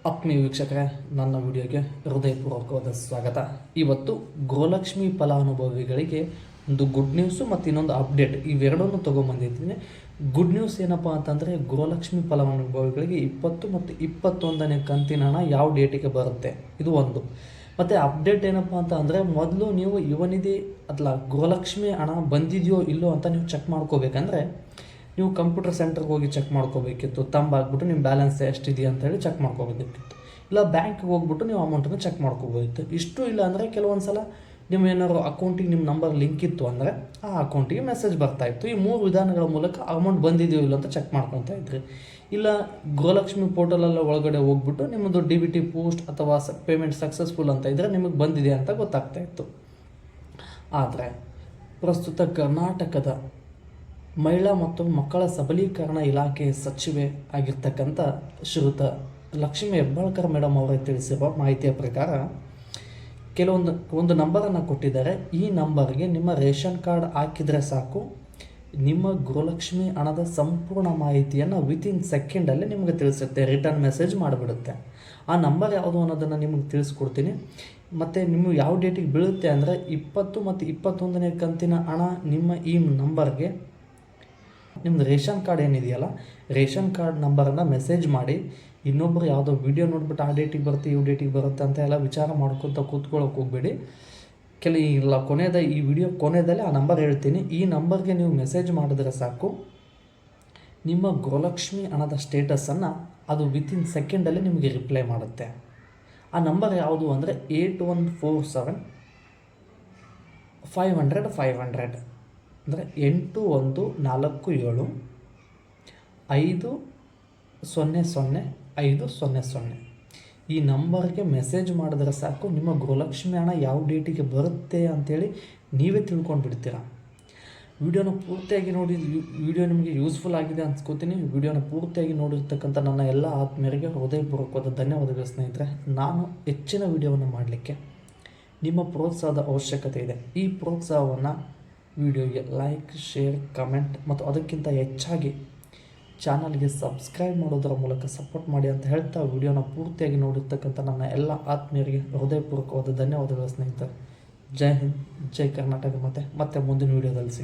ಆತ್ಮೀಯ ವೀಕ್ಷಕರೇ, ನನ್ನ ವಿಡಿಯೋಗೆ ಹೃದಯಪೂರ್ವಕವಾದ ಸ್ವಾಗತ. ಇವತ್ತು ಗೃಹಲಕ್ಷ್ಮಿ ಫಲಾನುಭವಿಗಳಿಗೆ ಒಂದು ಗುಡ್ ನ್ಯೂಸು ಮತ್ತು ಇನ್ನೊಂದು ಅಪ್ಡೇಟ್ ಇವೆರಡನ್ನು ತೊಗೊಂಬಂದಿದ್ದೀನಿ. ಗುಡ್ ನ್ಯೂಸ್ ಏನಪ್ಪ ಅಂತಂದರೆ, ಗೃಹಲಕ್ಷ್ಮಿ ಫಲಾನುಭವಿಗಳಿಗೆ 20 ಮತ್ತು 21ನೇ ಕಂತಿನ ಹಣ ಯಾವ ಡೇಟಿಗೆ ಬರುತ್ತೆ, ಇದು ಒಂದು. ಮತ್ತು ಅಪ್ಡೇಟ್ ಏನಪ್ಪ ಅಂತ ಅಂದರೆ, ಮೊದಲು ನೀವು ಯುವನಿಧಿ ಅಥವಾ ಗೃಹಲಕ್ಷ್ಮಿ ಹಣ ಬಂದಿದೆಯೋ ಇಲ್ಲೋ ಅಂತ ನೀವು ಚೆಕ್ ಮಾಡ್ಕೋಬೇಕಂದ್ರೆ ನೀವು ಕಂಪ್ಯೂಟರ್ ಸೆಂಟರ್ಗೆ ಹೋಗಿ ಚೆಕ್ ಮಾಡ್ಕೋಬೇಕಿತ್ತು. ಹಾಕ್ಬಿಟ್ಟು ನಿಮ್ಮ ಬ್ಯಾಲೆನ್ಸ್ ಎಷ್ಟಿದೆಯಾ ಅಂತೇಳಿ ಚೆಕ್ ಮಾಡ್ಕೋಬೇಕಿತ್ತು. ಇಲ್ಲ ಬ್ಯಾಂಕ್ಗೆ ಹೋಗ್ಬಿಟ್ಟು ನೀವು ಅಮೌಂಟನ್ನು ಚೆಕ್ ಮಾಡ್ಕೋಬೋದಿತ್ತು. ಇಷ್ಟು ಇಲ್ಲ ಅಂದರೆ ಕೆಲವೊಂದು ಸಲ ನಿಮ್ಮ ಏನಾದ್ರು ಅಕೌಂಟಿಗೆ ನಿಮ್ಮ ನಂಬರ್ ಲಿಂಕ್ ಇತ್ತು ಅಂದರೆ ಆ ಅಕೌಂಟಿಗೆ ಮೆಸೇಜ್ ಬರ್ತಾಯಿತ್ತು. ಈ 3 ವಿಧಾನಗಳ ಮೂಲಕ ಅಮೌಂಟ್ ಬಂದಿದೆಯೋ ಇಲ್ಲ ಅಂತ ಚೆಕ್ ಮಾಡ್ಕೊತಾ ಇದ್ರಿ. ಇಲ್ಲ ಗೃಹಲಕ್ಷ್ಮಿ ಪೋರ್ಟಲಲ್ಲ ಒಳಗಡೆ ಹೋಗ್ಬಿಟ್ಟು ನಿಮ್ಮದು DBT ಪೋಸ್ಟ್ ಅಥವಾ ಪೇಮೆಂಟ್ ಸಕ್ಸಸ್ಫುಲ್ ಅಂತ ಇದ್ದರೆ ನಿಮಗೆ ಬಂದಿದೆ ಅಂತ ಗೊತ್ತಾಗ್ತಾಯಿತ್ತು. ಆದರೆ ಪ್ರಸ್ತುತ ಕರ್ನಾಟಕದ ಮಹಿಳಾ ಮತ್ತು ಮಕ್ಕಳ ಸಬಲೀಕರಣ ಇಲಾಖೆ ಸಚಿವೆ ಆಗಿರ್ತಕ್ಕಂಥ ಶ್ರೀಯುತ ಲಕ್ಷ್ಮೀ ಹೆಬ್ಬಾಳ್ಕರ್ ಮೇಡಮ್ ಅವರೇ ತಿಳಿಸಿರುವ ಮಾಹಿತಿಯ ಪ್ರಕಾರ ಒಂದು ನಂಬರನ್ನು ಕೊಟ್ಟಿದ್ದಾರೆ. ಈ ನಂಬರ್ಗೆ ನಿಮ್ಮ ರೇಷನ್ ಕಾರ್ಡ್ ಹಾಕಿದರೆ ಸಾಕು, ನಿಮ್ಮ ಗೃಹಲಕ್ಷ್ಮಿ ಹಣದ ಸಂಪೂರ್ಣ ಮಾಹಿತಿಯನ್ನು ವಿತಿನ್ ಸೆಕೆಂಡಲ್ಲೇ ನಿಮಗೆ ತಿಳಿಸುತ್ತೆ, ರಿಟರ್ನ್ ಮೆಸೇಜ್ ಮಾಡಿಬಿಡುತ್ತೆ. ಆ ನಂಬರ್ ಯಾವುದು ಅನ್ನೋದನ್ನು ನಿಮಗೆ ತಿಳಿಸ್ಕೊಡ್ತೀನಿ. ಮತ್ತು ನಿಮಗೆ ಯಾವ ಡೇಟಿಗೆ ಬೀಳುತ್ತೆ ಅಂದರೆ 20 ಮತ್ತು 21ನೇ ಕಂತಿನ ಹಣ ನಿಮ್ಮ ಈ ನಂಬರ್ಗೆ ನಿಮ್ಮದು ರೇಷನ್ ಕಾರ್ಡ್ ಏನಿದೆಯಲ್ಲ, ರೇಷನ್ ಕಾರ್ಡ್ ನಂಬರನ್ನು ಮೆಸೇಜ್ ಮಾಡಿ. ಇನ್ನೊಬ್ಬರು ಯಾವುದೋ ವೀಡಿಯೋ ನೋಡ್ಬಿಟ್ಟು ಆ ಡೇಟಿಗೆ ಬರುತ್ತೆ ಇವು ಡೇಟಿಗೆ ಬರುತ್ತೆ ಅಂತ ಎಲ್ಲ ವಿಚಾರ ಮಾಡ್ಕೊತ ಕೂತ್ಕೊಳ್ಳೋಕೆ ಹೋಗಬೇಡಿ. ಇಲ್ಲ ಈ ವಿಡಿಯೋ ಕೊನೆಯದಲ್ಲಿ ಆ ನಂಬರ್ ಹೇಳ್ತೀನಿ. ಈ ನಂಬರ್ಗೆ ನೀವು ಮೆಸೇಜ್ ಮಾಡಿದ್ರೆ ಸಾಕು, ನಿಮ್ಮ ಗೃಹಲಕ್ಷ್ಮಿ ಹಣದ ಸ್ಟೇಟಸನ್ನು ಅದು ವಿತಿನ್ ಸೆಕೆಂಡಲ್ಲಿ ನಿಮಗೆ ರಿಪ್ಲೈ ಮಾಡುತ್ತೆ. ಆ ನಂಬರ್ ಯಾವುದು ಅಂದರೆ 8147 500 ಅಂದರೆ 8147 500 ಈ ನಂಬರ್ಗೆ ಮೆಸೇಜ್ ಮಾಡಿದ್ರೆ ಸಾಕು, ನಿಮ್ಮ ಗೃಹಲಕ್ಷ್ಮಿ ಹಣ ಯಾವ ಡೇಟಿಗೆ ಬರುತ್ತೆ ಅಂಥೇಳಿ ನೀವೇ ತಿಳ್ಕೊಂಡು ಬಿಡ್ತೀರ. ವಿಡಿಯೋನ ಪೂರ್ತಿಯಾಗಿ ನೋಡಿ. ವಿಡಿಯೋ ನಿಮಗೆ ಯೂಸ್ಫುಲ್ ಆಗಿದೆ ಅನ್ಸ್ಕೋತೀನಿ. ವಿಡಿಯೋನ ಪೂರ್ತಿಯಾಗಿ ನೋಡಿರ್ತಕ್ಕಂಥ ನನ್ನ ಎಲ್ಲ ಆತ್ಮೀಯರಿಗೆ ಹೃದಯಪೂರ್ವಕವಾದ ಧನ್ಯವಾದಗಳು ಸ್ನೇಹಿತರೆ. ನಾನು ಹೆಚ್ಚಿನ ವಿಡಿಯೋವನ್ನು ಮಾಡಲಿಕ್ಕೆ ನಿಮ್ಮ ಪ್ರೋತ್ಸಾಹದ ಅವಶ್ಯಕತೆ ಇದೆ. ಈ ಪ್ರೋತ್ಸಾಹವನ್ನು ವಿಡಿಯೋಗೆ ಲೈಕ್, ಶೇರ್, ಕಮೆಂಟ್ ಮತ್ತು ಅದಕ್ಕಿಂತ ಹೆಚ್ಚಾಗಿ ಚಾನಲ್ಗೆ ಸಬ್ಸ್ಕ್ರೈಬ್ ಮಾಡೋದರ ಮೂಲಕ ಸಪೋರ್ಟ್ ಮಾಡಿ ಅಂತ ಹೇಳ್ತಾ, ವಿಡಿಯೋನ ಪೂರ್ತಿಯಾಗಿ ನೋಡಿರ್ತಕ್ಕಂಥ ನನ್ನ ಎಲ್ಲ ಆತ್ಮೀಯರಿಗೆ ಹೃದಯಪೂರ್ವಕವಾದ ಧನ್ಯವಾದಗಳು ಸ್ನೇಹಿತರೆ. ಜೈ ಹಿಂದ್, ಜೈ ಕರ್ನಾಟಕ. ಮತ್ತೆ ಮುಂದಿನ ವಿಡಿಯೋದಲ್ಲಿ